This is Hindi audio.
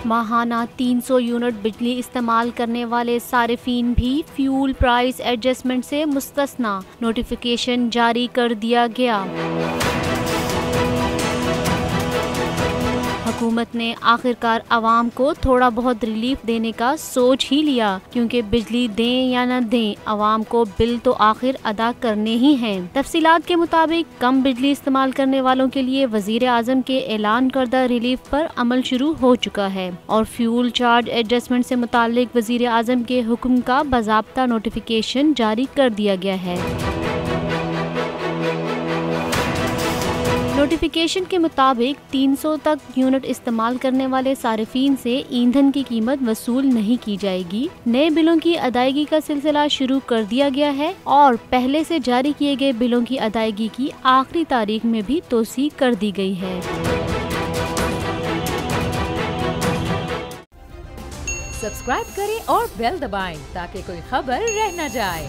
माहाना 300 यूनिट बिजली इस्तेमाल करने वाले सारिफीन भी फ्यूल प्राइस एडजस्टमेंट से मुस्तस्ना, नोटिफिकेशन जारी कर दिया गया। हुकूमत ने आखिरकार आवाम को थोड़ा बहुत रिलीफ देने का सोच ही लिया, क्योंकि बिजली दें या न दें आवाम को बिल तो आखिर अदा करने ही हैं। तफसीलात के मुताबिक कम बिजली इस्तेमाल करने वालों के लिए वजीर आजम के ऐलान करदा रिलीफ पर अमल शुरू हो चुका है और फ्यूल चार्ज एडजस्टमेंट से मुताल्लिक वजीर आजम के हुक्म का बाज़ाब्ता नोटिफिकेशन जारी कर दिया गया है। नोटिफिकेशन के मुताबिक 300 तक यूनिट इस्तेमाल करने वाले सारिफीन से ईंधन की कीमत वसूल नहीं की जाएगी। नए बिलों की अदायगी का सिलसिला शुरू कर दिया गया है और पहले से जारी किए गए बिलों की अदायगी की आखिरी तारीख में भी तोसी कर दी गई है। सब्सक्राइब करें और बेल दबाएं ताकि कोई खबर रह न जाए।